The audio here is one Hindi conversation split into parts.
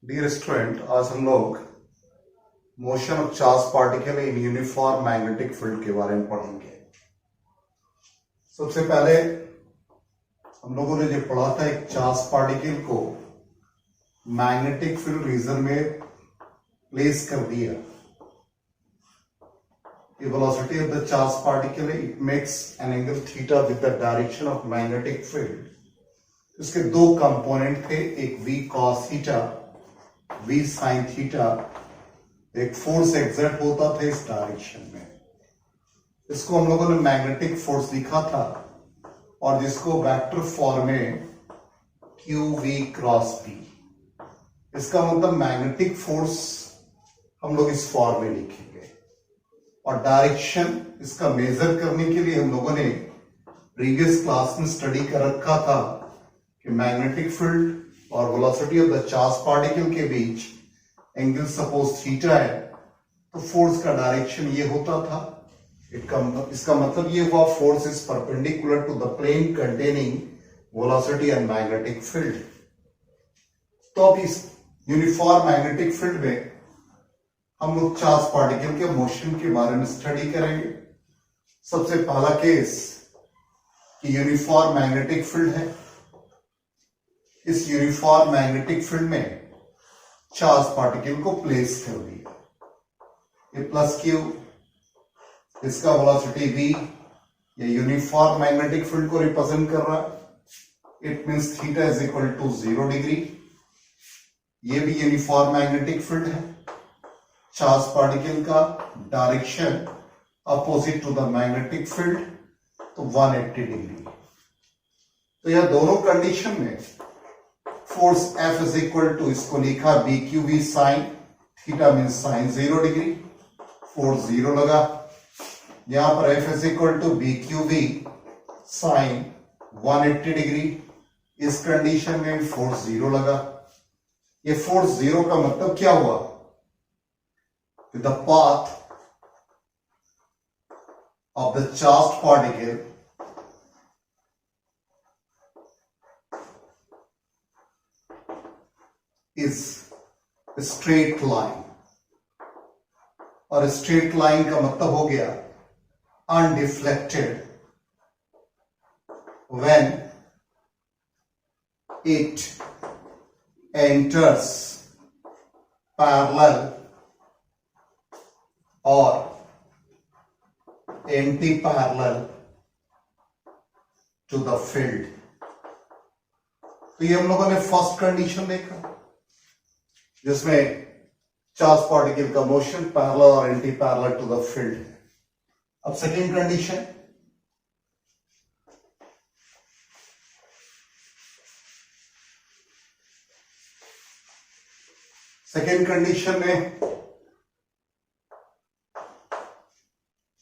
डियर स्टूडेंट, आज हम लोग motion of charge particle in uniform magnetic field के बारे में पढ़ेंगे। सबसे पहले हम लोगों ने जो पढ़ा था, एक चार्ज पार्टिकल को मैग्नेटिक फील्ड रीजन में प्लेस कर दिया। The velocity of the charged particle, it makes an angle theta with the direction of magnetic field. इसके दो कंपोनेंट थे, एक v cos theta, v sin theta. एक फोर्स एग्जर्ट होता था इस डायरेक्शन में, इसको हम लोगों ने मैग्नेटिक फोर्स लिखा था और जिसको वेक्टर फॉर्म में क्यू वी क्रॉस बी। इसका मतलब मैग्नेटिक फोर्स हम लोग इस फॉर्म में लिखेंगे और डायरेक्शन इसका मेजर करने के लिए हम लोगों ने प्रीवियस क्लास में स्टडी कर रखा था कि मैग्नेटिक फील्ड और velocity of the charge particle के बीच एंगल सपोज थीटा है, तो फोर्स का डायरेक्शन ये होता था। इसका मतलब ये हुआ force is perpendicular to the plane containing velocity and magnetic field. तो अब इस यूनिफॉर्म मैग्नेटिक फील्ड में हम लोग चार्ज पार्टिकल के मोशन के बारे में स्टडी करेंगे। सबसे पहला केस कि यूनिफॉर्म मैग्नेटिक फील्ड है। इस यूनिफॉर्म मैग्नेटिक फील्ड में चार्ज पार्टिकल को प्लेस कर दिया। ये प्लस क्यू, इसका वेलोसिटी v, ये यूनिफॉर्म मैग्नेटिक फील्ड को रिप्रेजेंट कर रहा है। It means theta is equal to 0 degree. ये भी यूनिफॉर्म मैग्नेटिक फील्ड है। चार्ज पार्टिकल का direction opposite to the magnetic field, तो 180 डिग्री। तो यह दोनों कंडीशन में force F is equal to, इसको लिखा B Q we sign theta mean sine 0 degree, force 0 लगा। यहां पर F is equal to B Q we sine 180 degree. इस कंडीशन में फोर्स 0 लगा। ये फोर्स 0 का मतलब क्या हुआ? The path of the charged particle is a straight line, और स्ट्रेट लाइन का मतलब हो गया undeflected when it enters parallel और anti parallel to the field. तो ये हम लोगों ने फर्स्ट कंडीशन देखा जिसमें चार्ज पार्टिकल का मोशन पैरेलल और anti parallel to the field है। अब सेकेंड कंडीशन, सेकेंड कंडीशन में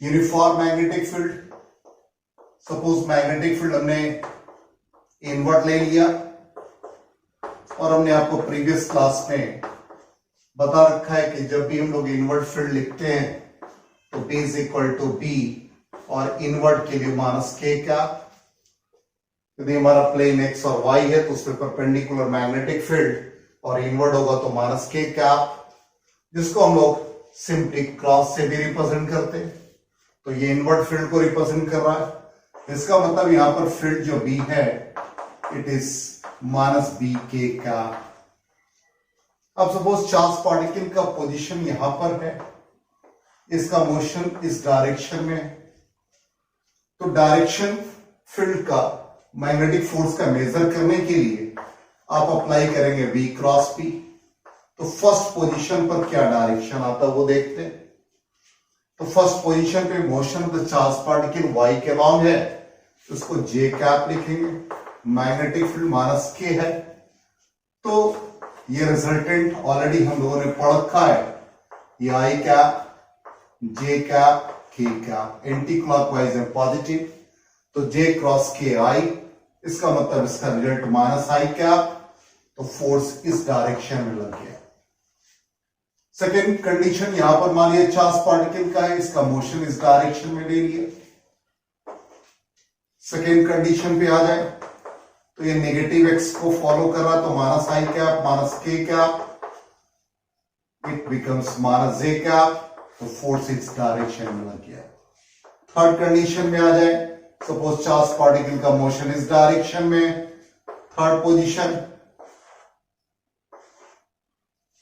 uniform magnetic field. Suppose magnetic field हमने इनवर्ट ले लिया और हमने आपको प्रीवियस क्लास में बता रखा है कि जब भी हम लोग इनवर्ट फील्ड लिखते हैं तो B is equal to B और इनवर्ट के लिए माइनस K क्या। यदि हमारा प्लेन X और Y है तो उसमें परपेंडिकुलर मैग्नेटिक फील्ड और इनवर्ट होगा तो माइनस K क्या, जिसको हम लोग सिंपली क्रॉस से भी रिप्रेजेंट करते हैं। तो ये इनवर्ट फील्ड को रिप्रेजेंट कर रहा है। इसका मतलब यहां पर फील्ड जो B है इट इज माइनस बी के का। अब सपोज चार्ज पार्टिकल का पोजीशन यहां पर है, इसका मोशन इस डायरेक्शन में है, तो डायरेक्शन फील्ड का मैग्नेटिक फोर्स का मेजर करने के लिए आप अप्लाई करेंगे V क्रॉस P। तो फर्स्ट पोजीशन पर क्या डायरेक्शन आता है वो देखते हैं। तो फर्स्ट पोजीशन पे motion of the charge particle y के लॉन्ग है, तो उसको J कैप लिखेंगे। मैग्नेटिक फील्ड माइनस K है, तो ये रिजल्टेंट ऑलरेडी हम लोगों ने पढ़ रखा है। ये I cap, J cap, K cap, anti clockwise है पॉजिटिव, तो J क्रॉस K I, इसका मतलब इसका रिजल्ट माइनस I कैप। तो फोर्स इस डायरेक्शन में लग गया। सेकेंड कंडीशन, यहां पर मान लिया चार्ज पार्टिकल का है, इसका मोशन इस डायरेक्शन में ले लिया। सेकेंड कंडीशन पे आ जाए तो ये नेगेटिव एक्स को फॉलो कर रहा है, तो minus I cap minus K cap, it becomes minus J cap, तो फोर्स इस डायरेक्शन में लग गया। थर्ड कंडीशन में आ जाए, सपोज चार्ज पार्टिकल का मोशन इस डायरेक्शन में, थर्ड पोजीशन,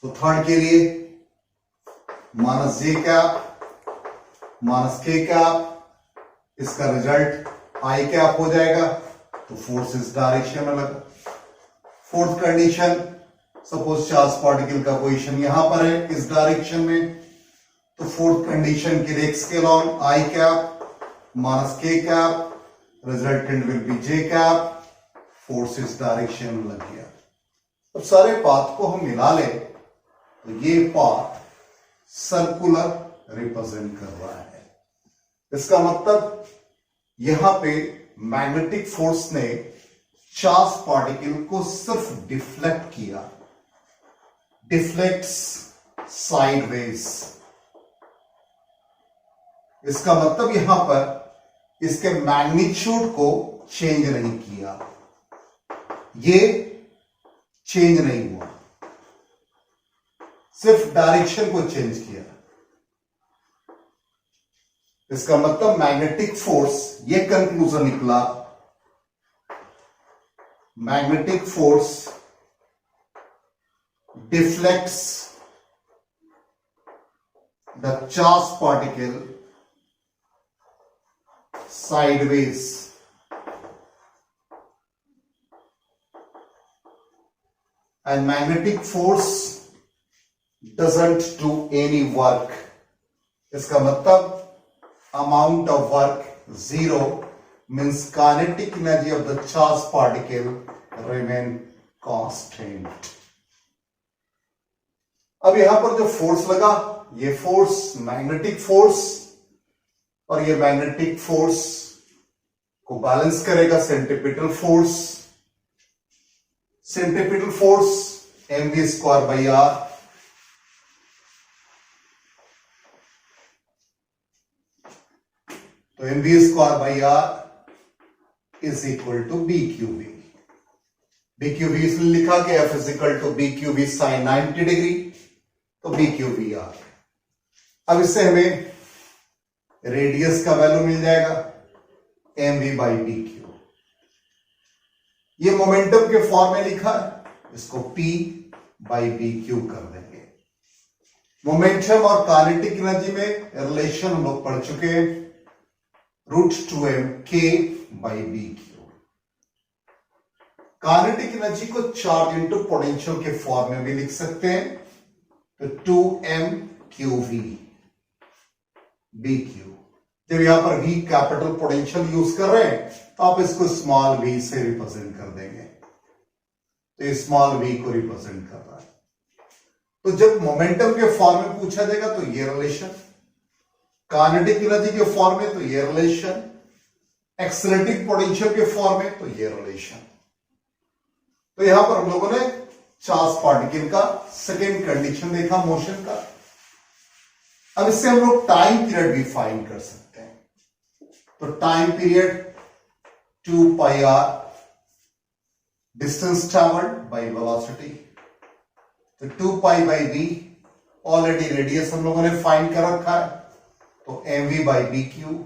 तो थर्ड के लिए माइनस जे कैप माइनस के कैप, इसका रिजल्ट आई कैप हो जाएगा, तो फोर्स इस डायरेक्शन में लगा। Fourth condition, suppose charge particle का पोजीशन यहां पर है इस डायरेक्शन में, तो फोर्थ कंडीशन के लिए एक्स के long I cap minus K cap, resultant will be J cap, force इस डायरेक्शन में लग गया। अब सारे पाथ को हम मिला ले तो ये पाथ सर्कुलर रिप्रेजेंट कर रहा है। इसका मतलब यहां पे मैग्नेटिक फोर्स ने चार्ज पार्टिकल को सिर्फ डिफ्लेक्ट किया, डिफ्लेक्ट्स साइडवेज। इसका मतलब यहां पर इसके मैग्नीट्यूड को चेंज नहीं किया, ये चेंज नहीं हुआ, सिर्फ डायरेक्शन को चेंज किया। इसका मतलब मैग्नेटिक फोर्स, ये कंक्लूजन निकला, magnetic force deflects the charge particle sideways, and magnetic force doesn't do any work. इसका मतलब amount of work zero means kinetic energy of the charged particle remain constant. अब यहां पर जो फोर्स लगा, ये फोर्स मैग्नेटिक फोर्स, और ये मैग्नेटिक फोर्स को बैलेंस करेगा centripetal force. Centripetal force mv square by R, तो mv square by R is equal to B Q V. B Q V इसलिए लिखा कि F is equal to B Q we sine 90 degree, तो बी क्यू वी आर। अब इससे हमें रेडियस का वैल्यू मिल जाएगा M V by B Q. ये मोमेंटम के फॉर्म में लिखा है, इसको P बाई बी क्यू कर देंगे। मोमेंटम और काइनेटिक एनर्जी में रिलेशन हम लोग पढ़ चुके हैं, √2m k by B Q. Kinetic energy को चार्ज इनटू पोटेंशियल के फॉर्म में भी लिख सकते हैं, तो 2m qv बी क्यू। जब यहां पर v कैपिटल पोटेंशियल यूज कर रहे हैं तो आप इसको स्मॉल v से रिप्रेजेंट कर देंगे, तो स्मॉल v को रिप्रेजेंट कर रहा है। तो जब मोमेंटम के फॉर्म में पूछा जाएगा तो ये रिलेशन, काइनेटिक एनर्जी के फॉर्म में तो ये रिलेशन, एक्सेलरेटिंग पोटेंशियल के फॉर्म में तो ये रिलेशन। तो यहां पर हम लोगों ने चार्ज पार्टिकल का सेकेंड कंडीशन देखा मोशन का। अब इससे हम लोग टाइम पीरियड भी फाइंड कर सकते हैं, तो time period 2 pi R distance travelled by velocity, तो 2 pi by B, already radius हम लोगों ने फाइंड कर रखा है, तो M V by B Q,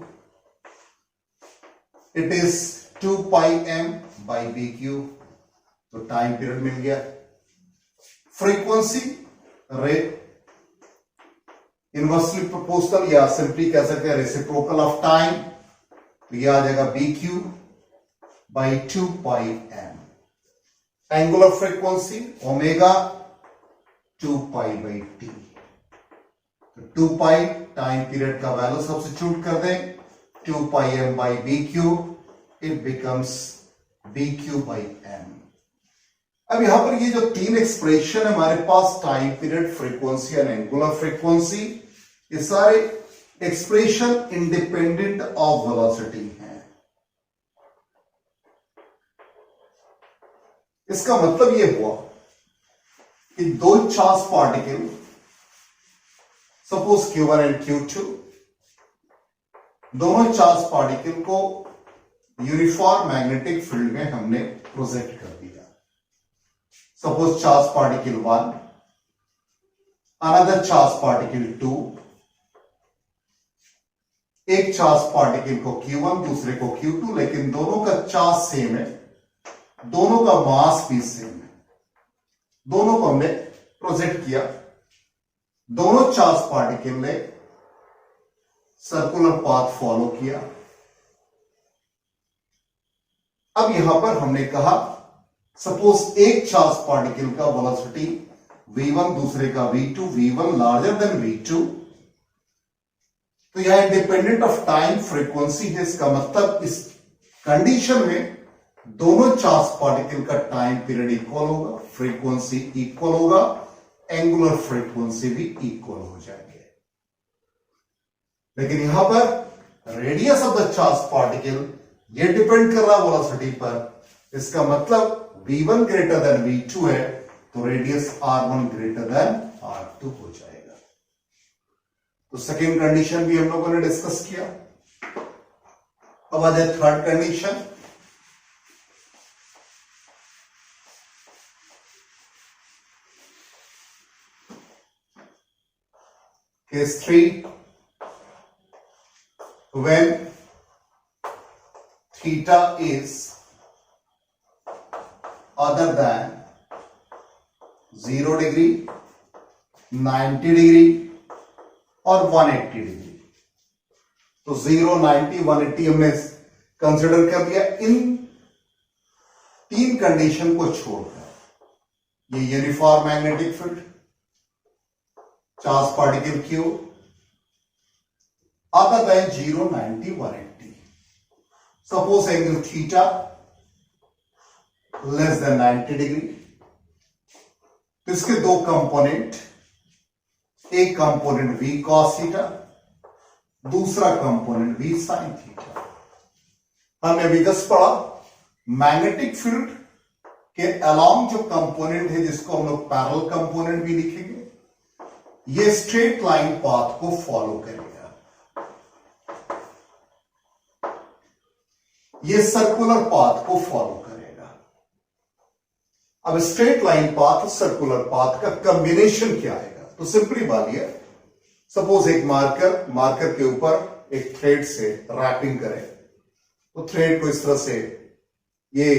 it is 2 pi M by B Q, तो टाइम पीरियड मिल गया। फ्रीक्वेंसी रेट इनवर्सली प्रोपोर्शनल या सिंपली कह सकते हैं रेसिप्रोकल ऑफ टाइम, तो यह आ जाएगा B q by 2 pi m. Angular frequency omega 2 pi by T, तो 2 पाई टाइम पीरियड का वैल्यू सब्स्टिट्यूट कर दें, 2 pi M by B Q, it becomes B q by m. अब यहां पर ये जो तीन एक्सप्रेशन है हमारे पास, time period, frequency and angular frequency, ये सारे एक्सप्रेशन इंडिपेंडेंट ऑफ वेलोसिटी हैं। इसका मतलब ये हुआ कि दो charge particle, suppose Q1 and Q2, दोनों चार्ज पार्टिकल को यूनिफॉर्म मैग्नेटिक फील्ड में हमने प्रोजेक्ट कर दिया। Suppose charge particle 1 another charge particle 2, एक चार्ज पार्टिकल को Q1 दूसरे को Q2, लेकिन दोनों का चार्ज सेम है, दोनों का मास भी सेम है। दोनों को हमने प्रोजेक्ट किया, दोनों चार्ज पार्टिकल ने सर्कुलर पाथ फॉलो किया। अब यहां पर हमने कहा सपोज एक चार्ज पार्टिकल का वेलोसिटी v1 दूसरे का v2, v1 larger than v2, तो यह इंडिपेंडेंट ऑफ टाइम फ्रीक्वेंसी है। इसका मतलब इस कंडीशन में दोनों चार्ज पार्टिकल का टाइम पीरियड इक्वल होगा, फ्रीक्वेंसी इक्वल होगा, एंगुलर फ्रीक्वेंसी भी इक्वल हो जाएंगे। लेकिन यहां पर radius of the charge particle ये डिपेंड कर रहा है वेलोसिटी पर। इसका मतलब v1 ग्रेटर देन v2 है, तो radius r1 greater than r2 हो जाएगा। तो सेकेंड कंडीशन भी हम लोगों ने डिस्कस किया। अब आ जाए third condition. Case 3, when theta is other than 0 degree, 90 degree और 180 डिग्री। तो 0, 90, 180 हमने कंसिडर कर लिया। इन तीन कंडीशन को छोड़कर ये uniform magnetic field, charge particle Q other than 0, 90, 180, suppose angle theta less than 90 degree. तो इसके दो कंपोनेंट, एक कंपोनेंट v cos थीटा, दूसरा कंपोनेंट v sin थीटा। हमने विकस पढ़ा मैग्नेटिक फील्ड के अलोंग जो कंपोनेंट है, जिसको हम लोग पैरेलल कंपोनेंट भी लिखेंगे, ये स्ट्रेट लाइन पाथ को फॉलो करेगा। ये सर्कुलर पाथ को फॉलो करेगा। अब straight line path circular path का कॉम्बिनेशन क्या आएगा? तो सिंपली बालिए, सपोज एक मार्कर के ऊपर एक थ्रेड से रैपिंग करें, तो थ्रेड को इस तरह से, ये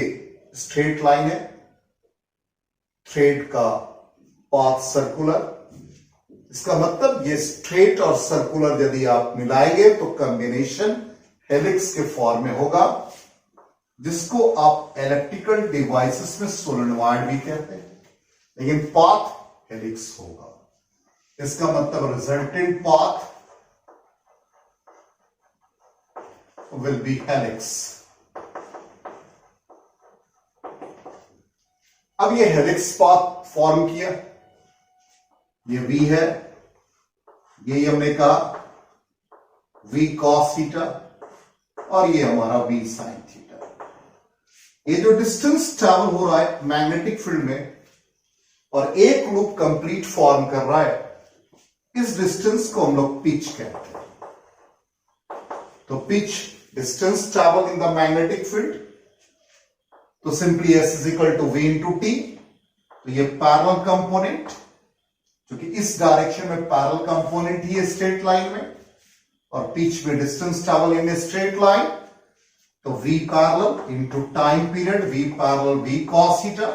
स्ट्रेट लाइन है, थ्रेड का पाथ सर्कुलर, इसका मतलब ये स्ट्रेट और सर्कुलर यदि आप मिलाएंगे तो कॉम्बिनेशन हेलिक्स के फॉर्म में होगा, जिसको आप इलेक्ट्रिकल डिवाइसेस में सोलेनॉइड भी कहते हैं, लेकिन पाथ हेलिक्स होगा। इसका मतलब resultant path will be helix. अब ये हेलिक्स पाथ फॉर्म किया, ये v है, ये हमने कहा v cos थीटा, और ये हमारा v sin थीटा। ये जो डिस्टेंस ट्रैवल हो रहा है मैग्नेटिक फील्ड में और एक लूप कंप्लीट फॉर्म कर रहा है, इस डिस्टेंस को हम लोग पिच कहते हैं। तो pitch distance travel in the magnetic field, तो simply s is equal to v into T. तो ये पैरेलल कंपोनेंट, क्योंकि इस डायरेक्शन में पैरेलल कंपोनेंट ही है स्ट्रेट लाइन में, और पिच में distance travel in a straight line, तो v parallel into time period, v parallel v cos theta,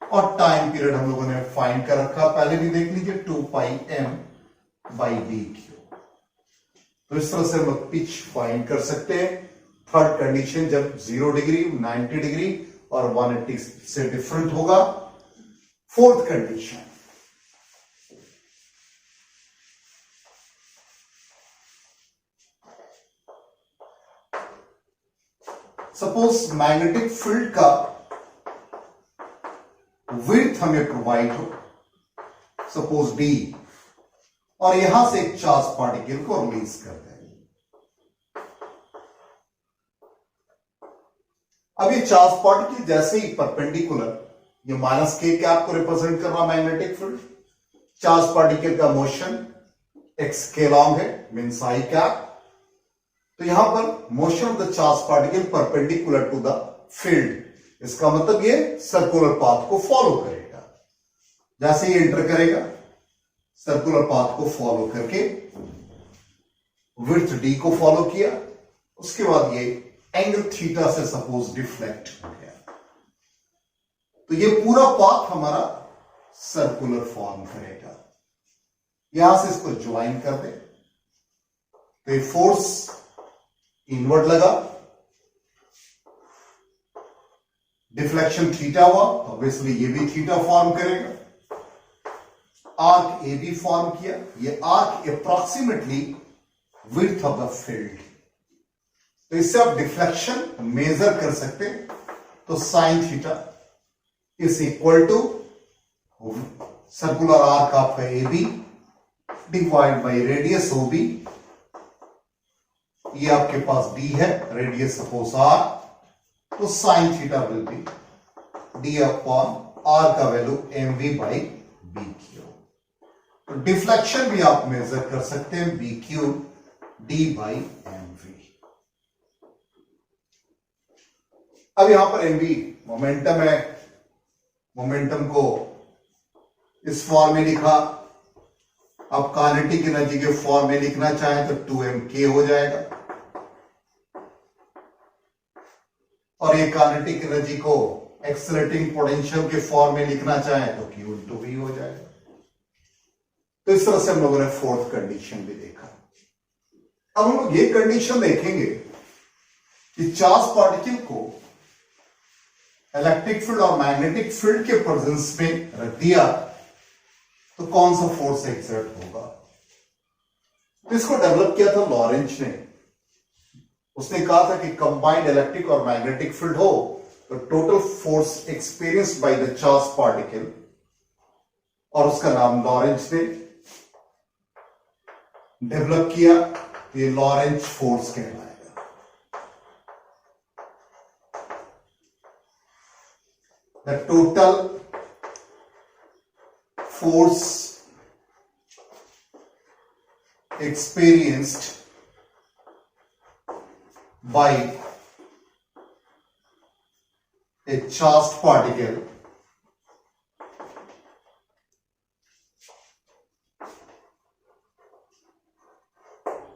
और टाइम पीरियड हम लोगों ने फाइंड कर रखा, पहले भी देख लीजिए, 2 पाई m बाई वी क्यू। तो इस तरह से हम लोग पिच फाइंड कर सकते हैं। थर्ड कंडीशन जब 0 डिग्री, 90 डिग्री और 180 से डिफरेंट होगा। Fourth condition, suppose magnetic field का विड्थ हमें प्रोवाइड हो, सपोज d, और यहां से एक चार्ज पार्टिकल को रिलीज कर दें। अब ये चार्ज पार्टिकल जैसे ही परपेंडिकुलर, ये माइनस के कैप को रिप्रेजेंट कर रहा मैग्नेटिक फील्ड, चार्ज पार्टिकल का मोशन एक्स के लॉन्ग है, मीन्स आई कैप। तो यहां पर motion of the charge particle perpendicular to the field, इसका मतलब ये सर्कुलर पाथ को फॉलो करेगा। जैसे ही एंटर करेगा, सर्कुलर पाथ को फॉलो करके विड्थ डी को फॉलो किया, उसके बाद ये एंगल थीटा से सपोज डिफ्लेक्ट हो गया, तो ये पूरा पाथ हमारा सर्कुलर फॉर्म करेगा। यहां से इसको ज्वाइन कर दे तो ये फोर्स इनवर्ड लगा, डिफ्लेक्शन थीटा हुआ, ऑब्वियसली ये भी थीटा फॉर्म करेगा। आर्क ए बी फॉर्म किया, ये arc approximately width of the field, तो इससे आप डिफ्लेक्शन मेजर कर सकते हैं। तो sine theta is equal to circular arc आपका A B divide by radius O B, ये आपके पास डी है, रेडियस सपोज आर, तो sine theta will be D upon R का value M V by B Q. तो डिफ्लेक्शन भी आप मेजर कर सकते हैं, B Q D by M V. अब यहां पर एम वी मोमेंटम है, मोमेंटम को इस फॉर्म में लिखा। अब काइनेटिक एनर्जी के फॉर्म में लिखना चाहें तो 2mk हो जाएगा, और ये काइनेटिक एनर्जी को एक्सेलरेटिंग पोटेंशियल के फॉर्म में लिखना चाहें तो Q इंटू V हो जाएगा। तो इस तरह से हम लोगों ने फोर्थ कंडीशन भी देखा। अब हम लोग ये कंडीशन देखेंगे कि चार्ज पार्टिकल को इलेक्ट्रिक फील्ड और मैग्नेटिक फील्ड के प्रेजेंस में रख दिया तो कौन सा फोर्स एक्सर्ट होगा। तो इसको डेवलप किया था लॉरेंज ने। उसने कहा था कि कंबाइंड इलेक्ट्रिक और मैग्नेटिक फील्ड हो तो total force experienced by the charge particle, और उसका नाम लॉरेंज ने डेवलप किया, ये लॉरेंज फोर्स कहलाएगा। The total force experienced by a charged particle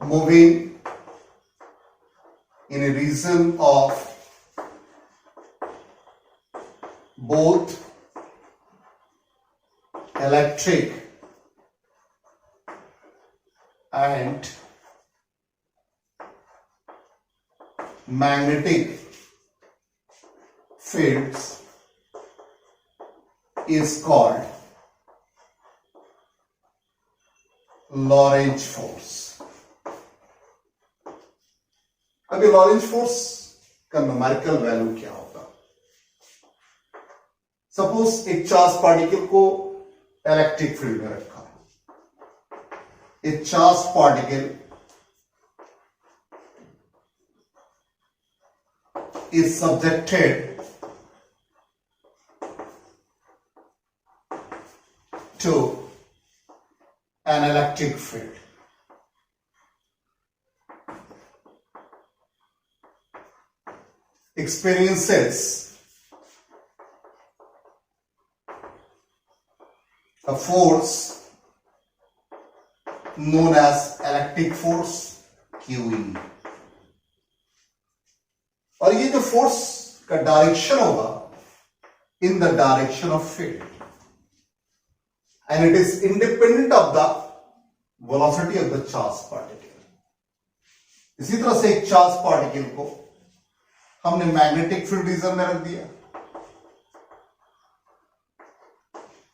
moving in a region of both electric and magnetic fields is called Lorentz force। अभी लॉरेंज फोर्स का न्यूमेरिकल वैल्यू क्या होगा। सपोज एक चार्ज पार्टिकल को इलेक्ट्रिक फील्ड में रखा, a charge particle is subjected to an electric field. experiences a force known as electric force QE, और ये जो फोर्स का डायरेक्शन होगा in the direction of field, and it is independent of the velocity of the charge particle. इसी तरह से एक चार्ज पार्टिकल को हमने मैग्नेटिक फील्ड रीजन में रख दिया।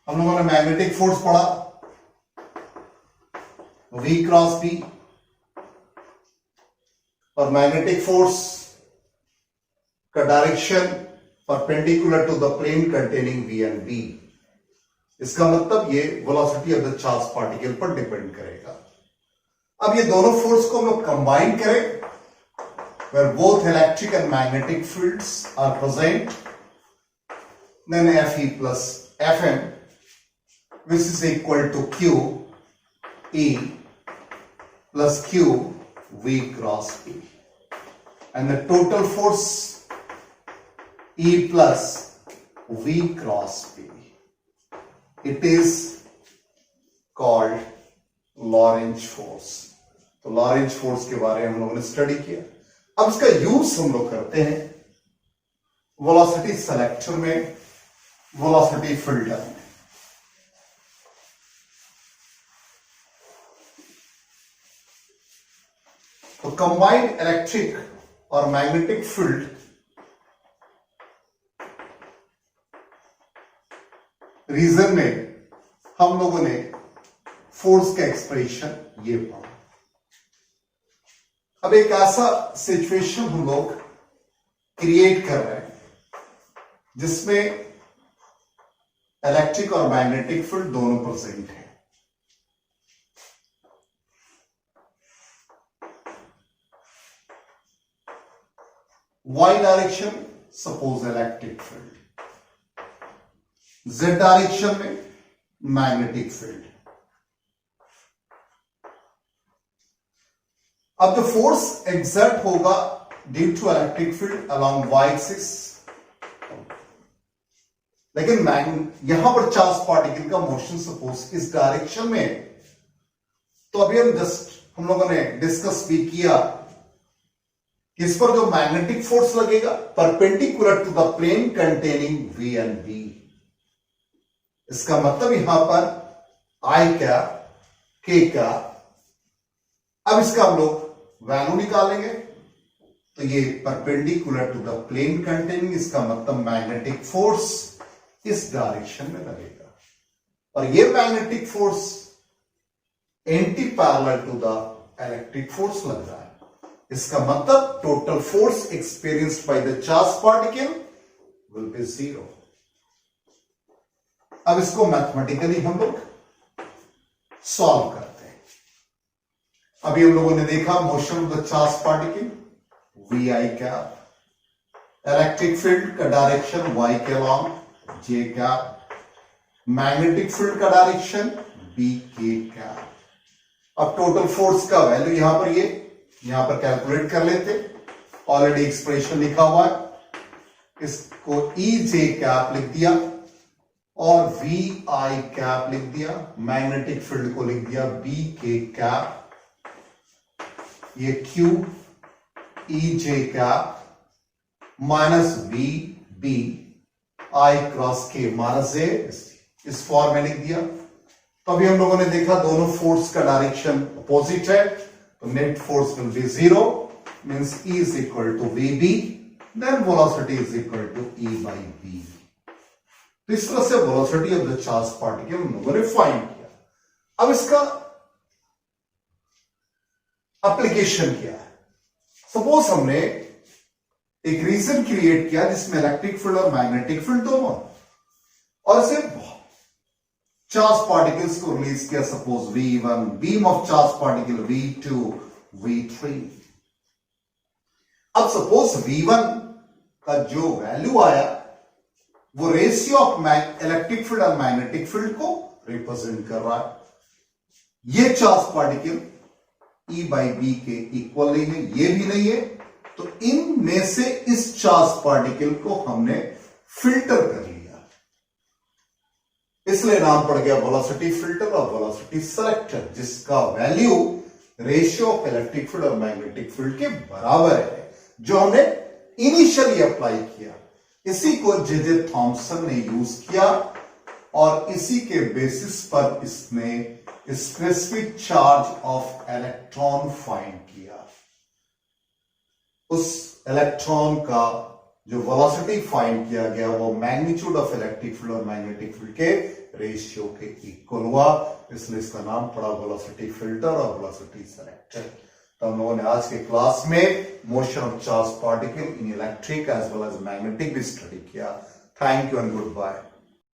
हम लोगों ने मैग्नेटिक फोर्स पढ़ा, V क्रॉस B, और मैग्नेटिक फोर्स का direction perpendicular to the plane containing V and B। इसका मतलब ये velocity of the charge particle पर डिपेंड करेगा। अब ये दोनों फोर्स को हम लोग कंबाइन करें, where both electric and magnetic fields are present, then Fe plus Fm, which is equal to Q E plus Q V cross B, and the total force E plus V cross B, it is called Lorentz force. तो लॉरेंज फोर्स के बारे में हम लोगों ने स्टडी किया। अब इसका यूज हम लोग करते हैं वेलोसिटी सेलेक्टर में, वेलोसिटी फिल्टर में। तो कंबाइंड इलेक्ट्रिक और मैग्नेटिक फील्ड रीजन में हम लोगों ने फोर्स का एक्सप्रेशन ये पढ़ा। अब एक ऐसा सिचुएशन हम लोग क्रिएट कर रहे हैं जिसमें इलेक्ट्रिक और मैग्नेटिक फील्ड दोनों प्रेजेंट है। Y direction suppose electric field, Z direction में मैग्नेटिक फील्ड। अब जो फोर्स एग्जर्ट होगा due to electric field along Y axis, लेकिन यहां पर चार्ज पार्टिकल का मोशन सपोज इस डायरेक्शन में है। तो अभी हम लोगों ने डिस्कस भी किया कि इस पर जो मैग्नेटिक फोर्स लगेगा perpendicular to the plane containing V and B। इसका मतलब यहां पर I क्या, K क्या। अब इसका हम लोग वैल्यू निकालेंगे तो ये perpendicular to the plane containing, इसका मतलब मैग्नेटिक फोर्स इस डायरेक्शन में लगेगा और ये magnetic force anti parallel to the electric force लग रहा है। इसका मतलब total force experienced by the charge particle will be zero. अब इसको मैथमेटिकली हम लोग सॉल्व करते हैं। अभी हम लोगों ने देखा motion of the charge particle V I cap, electric field का डायरेक्शन y के along J cap, magnetic field का डायरेक्शन बी के कैप। अब टोटल फोर्स का वैल्यू यहां पर कैलकुलेट कर लेते। ऑलरेडी एक्सप्रेशन लिखा हुआ है, इसको ई जे कैप लिख दिया और वी आई कैप लिख दिया, मैग्नेटिक फील्ड को लिख दिया बी के कैप, ये Q E J cap minus B B I cross K minus J, इस फॉर्म में लिख दिया। तो अभी हम लोगों ने देखा दोनों फोर्स का डायरेक्शन अपोजिट है, तो net force will be zero, means E is equal to V B, then velocity is equal to E by B. तो इस तरह से velocity of the charge particle हम लोगों ने फाइंड किया। अब इसका एप्लीकेशन क्या है? सपोज हमने एक रीजन क्रिएट किया जिसमें इलेक्ट्रिक फील्ड और मैग्नेटिक फील्ड दोनों, और इसे चार्ज पार्टिकल्स को रिलीज किया, suppose V1, beam of charge particle V2, V3। अब सपोज V1 का जो वैल्यू आया वो रेशियो ऑफ इलेक्ट्रिक फील्ड और मैग्नेटिक फील्ड को रिप्रेजेंट कर रहा है। ये charge particle E by B के इक्वल नहीं है, ये भी नहीं है, तो इनमें से इस चार्ज पार्टिकल को हमने फिल्टर कर लिया, इसलिए नाम पड़ गया वेलोसिटी फिल्टर और वेलोसिटी सेलेक्टर, जिसका value ratio of electric field और मैग्नेटिक फील्ड के बराबर है, जो हमने इनिशियली अप्लाई किया। इसी को जे थॉमसन ने यूज किया और इसी के बेसिस पर इसने specific charge of electron find किया। उस इलेक्ट्रॉन का जो वेलोसिटी फाइंड किया गया वो मैग्नीट्यूड ऑफ इलेक्ट्रिक फील्ड और मैग्नेटिक फील्ड के रेशियो के इक्वल हुआ, इसलिए इसका नाम पड़ा वेलोसिटी फिल्टर और वेलोसिटी सेलेक्टर। तो हम लोगों ने आज के क्लास में motion of charge particle in electric as well as magnetic भी स्टडी किया। Thank you and good bye.